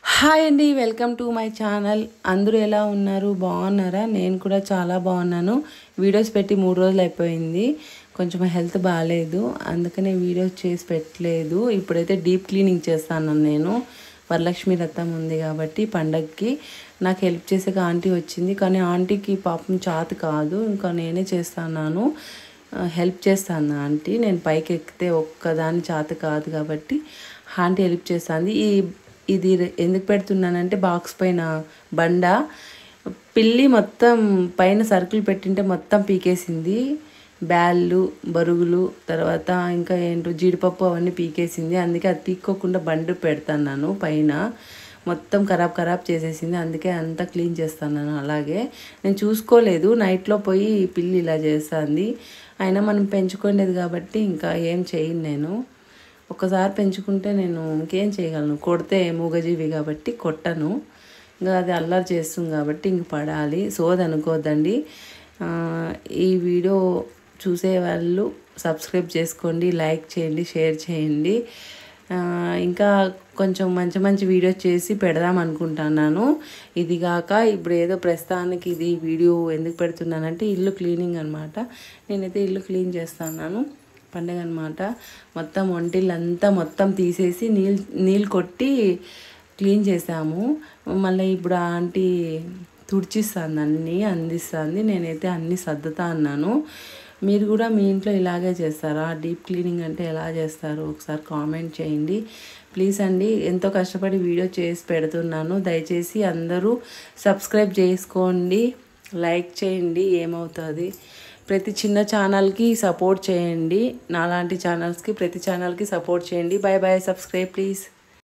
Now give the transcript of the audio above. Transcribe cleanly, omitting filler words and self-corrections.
Hi అండి, welcome to my channel. అందరూ ఎలా ఉన్నారు? బాగున్నారా? నేను కూడా చాలా బాగున్నాను. వీడియోస్ పెట్టి 3 రోజులు అయిపోయింది. కొంచెం హెల్త్ బాగాలేదు, అందుకనే వీడియోస్ చేసి పెట్టలేదు. ఇప్పుడైతే డీప్ క్లీనింగ్ చేస్తాను. నేను వరలక్ష్మి వ్రతం ఉంది కాబట్టి పండగకి నాకు హెల్ప్ చేసే ఆంటీ వచ్చింది. కానీ ఆంటీకి పాపం చేత కాదు, ఇంకా నేనే చేస్తున్నాను. హెల్ప్ చేస్తాను ఆంటీ. నేను పైకి ఎక్కితే ఒక్కదాని చేత కాదు కాబట్టి ఆంటీ హెల్ప్ చేస్తుంది. ఇది ఎందుకు పెడుతున్నానంటే బాక్స్ పైన బండ పిల్లి మొత్తం పైన సరుకులు పెట్టింటే మొత్తం పీకేసింది. బ్యాళ్ళు, బరుగులు, తర్వాత ఇంకా ఏంటో జీడిపప్పు అవన్నీ పీకేసింది. అందుకే అది పీక్కోకుండా బండి పెడతాను పైన. మొత్తం ఖరాబ్ చేసేసింది. అందుకే అంతా క్లీన్ చేస్తాను. అలాగే నేను చూసుకోలేదు, నైట్లో పోయి పిల్లి ఇలా చేస్తుంది. అయినా మనం పెంచుకునేది కాబట్టి ఇంకా ఏం చేయను. నేను ఒక్కసారి పెంచుకుంటే నేను ఇంకేం చేయగలను. కొడితే మూగజీవి కాబట్టి కొట్టను. ఇంకా అది అల్లరి చేస్తుంది కాబట్టి ఇంక పడాలి. సోదనుకోద్దండి. ఈ వీడియో చూసే వాళ్ళు సబ్స్క్రైబ్ చేసుకోండి, లైక్ చేయండి, షేర్ చేయండి. ఇంకా కొంచెం మంచి వీడియోస్ చేసి పెడదాం అనుకుంటున్నాను. ఇది కాక ఇప్పుడు ఏదో ప్రస్తుతానికి ఇది వీడియో ఎందుకు పెడుతున్నానంటే ఇల్లు క్లీనింగ్ అనమాట. నేనైతే ఇల్లు క్లీన్ చేస్తున్నాను. పండుగ అనమాట. మొత్తం వంటిల్లంతా మొత్తం తీసేసి నీళ్ళు కొట్టి క్లీన్ చేసాము. మళ్ళీ ఇప్పుడు ఆంటీ తుడిచిస్తుంది, అన్నీ అందిస్తుంది. నేనైతే అన్నీ సర్దుతా అన్నాను. మీరు కూడా మీ ఇంట్లో ఇలాగే చేస్తారా? డీప్ క్లీనింగ్ అంటే ఎలా చేస్తారు? ఒకసారి కామెంట్ చేయండి ప్లీజ్ అండి. ఎంతో కష్టపడి వీడియో చేసి పెడుతున్నాను. దయచేసి అందరూ సబ్స్క్రైబ్ చేసుకోండి, లైక్ చేయండి. ఏమవుతుంది, ప్రతి చిన్న ఛానల్కి సపోర్ట్ చేయండి. నాలాంటి ఛానల్స్కి ప్రతి ఛానల్కి సపోర్ట్ చేయండి. Bye bye. Subscribe please.